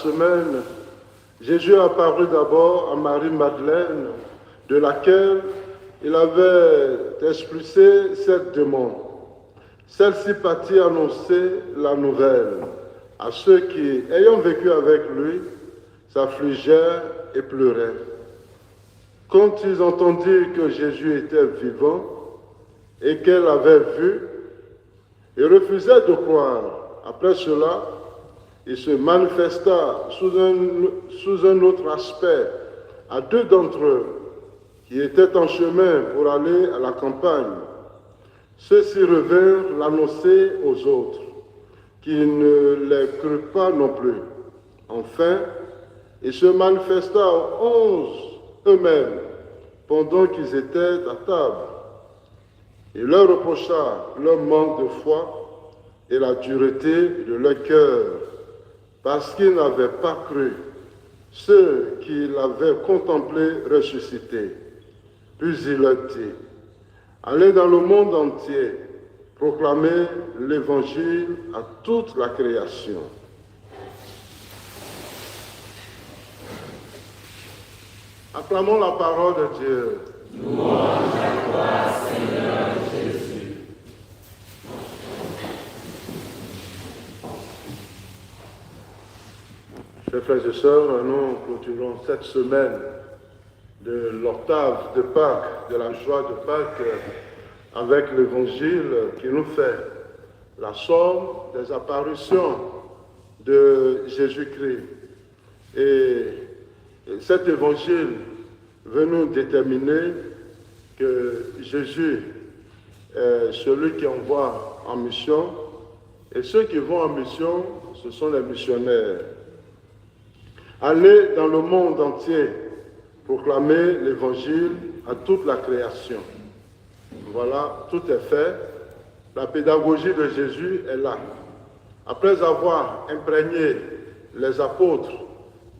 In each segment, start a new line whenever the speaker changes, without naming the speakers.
semaine, Jésus est apparu d'abord à Marie-Madeleine, de laquelle il avait expulsé 7 démons. Celle-ci partit annoncer la nouvelle à ceux qui, ayant vécu avec lui, s'affligèrent et pleuraient. Quand ils entendirent que Jésus était vivant et qu'elle avait vu, ils refusaient de croire. Après cela, il se manifesta sous un autre aspect à 2 d'entre eux qui étaient en chemin pour aller à la campagne. Ceux-ci revinrent l'annoncer aux autres, qui ne les crurent pas non plus. Enfin, il se manifesta aux 11 eux-mêmes pendant qu'ils étaient à table. Il leur reprocha leur manque de foi et la dureté de leur cœur, parce qu'ils n'avaient pas cru ceux qui l'avaient contemplé ressuscité. Puis il leur dit, allez dans le monde entier, proclamer l'évangile à toute la création. Acclamons la parole de Dieu.
Louange à toi, Seigneur Jésus.
Chers frères et sœurs, nous clôturons cette semaine de l'octave de Pâques, de la joie de Pâques, avec l'évangile qui nous fait la somme des apparitions de Jésus-Christ. Et cet évangile veut nous déterminer que Jésus est celui qui envoie en mission, et ceux qui vont en mission, ce sont les missionnaires. Aller dans le monde entier, proclamer l'évangile à toute la création. Voilà, tout est fait. La pédagogie de Jésus est là. Après avoir imprégné les apôtres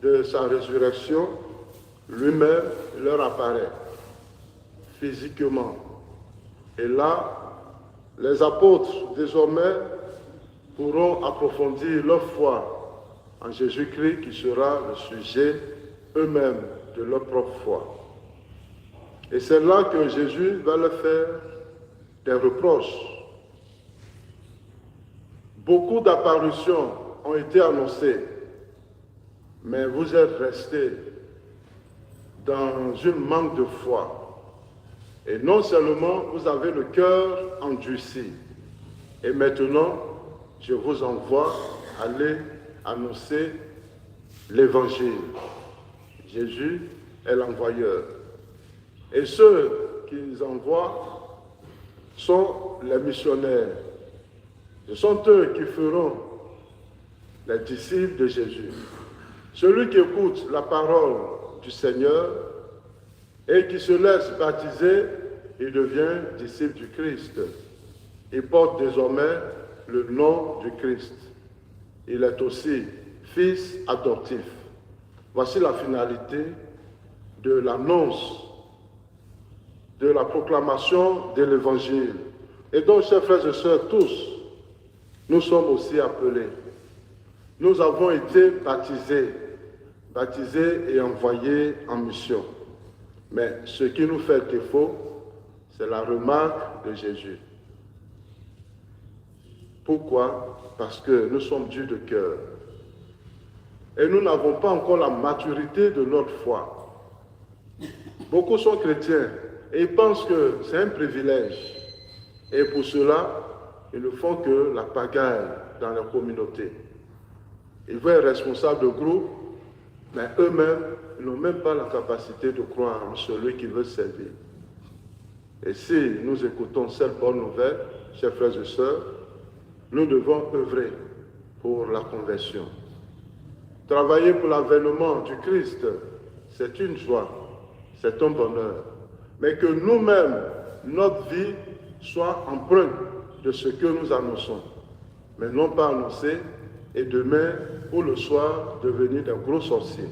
de sa résurrection, lui-même leur apparaît physiquement. Et là, les apôtres, désormais, pourront approfondir leur foi en Jésus-Christ qui sera le sujet eux-mêmes de leur propre foi. Et c'est là que Jésus va leur faire des reproches. Beaucoup d'apparitions ont été annoncées, mais vous êtes restés dans un manque de foi. Et non seulement vous avez le cœur endurci, et maintenant, je vous envoie aller annoncer l'évangile. Jésus est l'envoyeur. Et ceux qu'ils envoient sont les missionnaires. Ce sont eux qui feront les disciples de Jésus. Celui qui écoute la parole du Seigneur et qui se laisse baptiser, il devient disciple du Christ. Il porte désormais le nom du Christ. Il est aussi fils adoptif. Voici la finalité de l'annonce, de la proclamation de l'Évangile. Et donc, chers frères et sœurs, tous, nous sommes aussi appelés. Nous avons été baptisés et envoyés en mission. Mais ce qui nous fait défaut, c'est la remarque de Jésus. Pourquoi? Parce que nous sommes durs de cœur. Et nous n'avons pas encore la maturité de notre foi. Beaucoup sont chrétiens et ils pensent que c'est un privilège. Et pour cela, ils ne font que la pagaille dans leur communauté. Ils vont être responsables de groupe, mais eux-mêmes, ils n'ont même pas la capacité de croire en celui qui veut servir. Et si nous écoutons cette bonne nouvelle, chers frères et sœurs, nous devons œuvrer pour la conversion. Travailler pour l'avènement du Christ, c'est une joie, c'est un bonheur. Mais que nous-mêmes, notre vie soit empreinte de ce que nous annonçons. Mais non pas annoncer et demain ou le soir devenir des gros sorciers.